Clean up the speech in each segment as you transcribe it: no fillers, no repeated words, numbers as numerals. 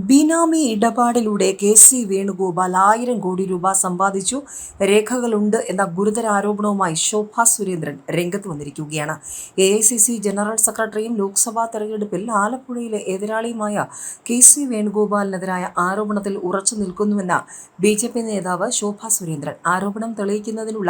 ബിനാമി ഇടപാടിലൂടെ K C. Venugopal 1000 കോടി രൂപ സമ്പാദിച്ചു, രേഖകളുണ്ട് എന്ന ഗുരുതര ആരോപണവുമായി ശോഭാ സുരേന്ദ്രൻ രംഗത്ത് വന്നിരിക്കുകയാണ്. എ.ഐ.സി.സി ജനറൽ സെക്രട്ടറിയും ലോക്സഭാ തെരഞ്ഞെടുപ്പിൽ ആലപ്പുഴയിലെ എതിരാളിയുമായ കെ.സി. വേണുഗോപാലിനെതിരായ ആരോപണത്തിൽ ഉറച്ചു നിൽക്കുന്നുവെന്ന് ബി.ജെ.പി നേതാവ് ശോഭാ സുരേന്ദ്രൻ. ആരോപണം തെളിയിക്കുന്നതിനുള്ള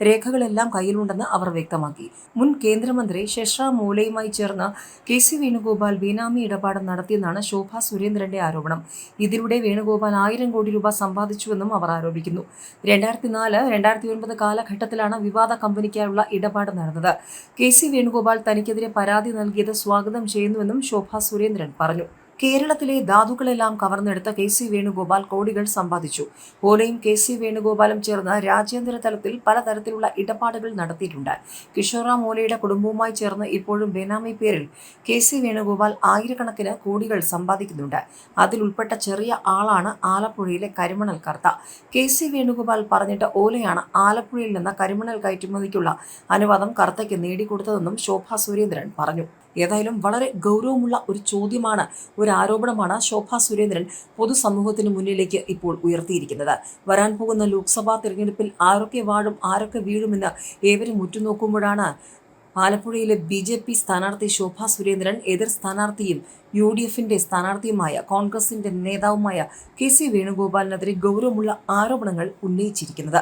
രേഖകളെല്ലാം കയ്യിലുണ്ടെന്ന് അവർ വ്യക്തമാക്കി. മുൻ കേന്ദ്രമന്ത്രി ശെഷ്രാ മൂലയുമായി ചേർന്ന് കെ.സി. വേണുഗോപാൽ ബിനാമി ഇടപാട് നടത്തിയെന്നാണ് ശോഭാ സുരേന്ദ്രന്റെ ആരോപണം. ഇതിലൂടെ വേണുഗോപാൽ 1000 കോടി രൂപ സമ്പാദിച്ചുവെന്നും അവർ ആരോപിക്കുന്നു. 2004-2009 കാലഘട്ടത്തിലാണ് വിവാദ കമ്പനിക്കായുള്ള ഇടപാട് നടന്നത്. കെ.സി. വേണുഗോപാൽ തനിക്കെതിരെ പരാതി നൽകിയത് സ്വാഗതം ചെയ്യുന്നുവെന്നും ശോഭാ സുരേന്ദ്രൻ പറഞ്ഞു. കേരളത്തിലെ ധാതുക്കളെല്ലാം കവർന്നെടുത്ത കെ.സി. വേണുഗോപാൽ കോടികൾ സമ്പാദിച്ചു. ഓലയും കെ.സി. വേണുഗോപാലും ചേർന്ന് രാജ്യാന്തര തലത്തിൽ പലതരത്തിലുള്ള ഇടപാടുകൾ നടത്തിയിട്ടുണ്ട്. കിഷോറാം ഓലയുടെ കുടുംബവുമായി ചേർന്ന് ഇപ്പോഴും ബെനാമി പേരിൽ കെ.സി. വേണുഗോപാൽ ആയിരക്കണക്കിന് കോടികൾ സമ്പാദിക്കുന്നുണ്ട്. അതിലുൾപ്പെട്ട ചെറിയ ആളാണ് ആലപ്പുഴയിലെ കരിമണൽ കർത്ത. കെ.സി. വേണുഗോപാൽ പറഞ്ഞിട്ട് ഓലയാണ് ആലപ്പുഴയിൽ നിന്ന് കരിമണൽ കയറ്റുമതിക്കുള്ള അനുവാദം കർത്തയ്ക്ക് നേടിക്കൊടുത്തതെന്നും ശോഭാ സുരേന്ദ്രൻ പറഞ്ഞു. ഏതായാലും വളരെ ഗൗരവമുള്ള ഒരു ചോദ്യമാണ്, ഒരു ആരോപണമാണ് ശോഭാ സുരേന്ദ്രൻ പൊതുസമൂഹത്തിന് മുന്നിലേക്ക് ഇപ്പോൾ ഉയർത്തിയിരിക്കുന്നത്. വരാൻ പോകുന്ന ലോക്സഭാ തെരഞ്ഞെടുപ്പിൽ ആരൊക്കെ വാഴും ആരൊക്കെ വീഴുമെന്ന് ഏവരും ഉറ്റുനോക്കുമ്പോഴാണ് ആലപ്പുഴയിലെ ബി.ജെ.പി സ്ഥാനാർത്ഥി ശോഭാ സുരേന്ദ്രൻ എതിർ സ്ഥാനാർത്ഥിയും യു.ഡി.എഫിന്റെ സ്ഥാനാർത്ഥിയുമായ കോൺഗ്രസിന്റെ നേതാവുമായ കെ.സി. വേണുഗോപാലിനെതിരെ ഗൗരവമുള്ള ആരോപണങ്ങൾ ഉന്നയിച്ചിരിക്കുന്നത്.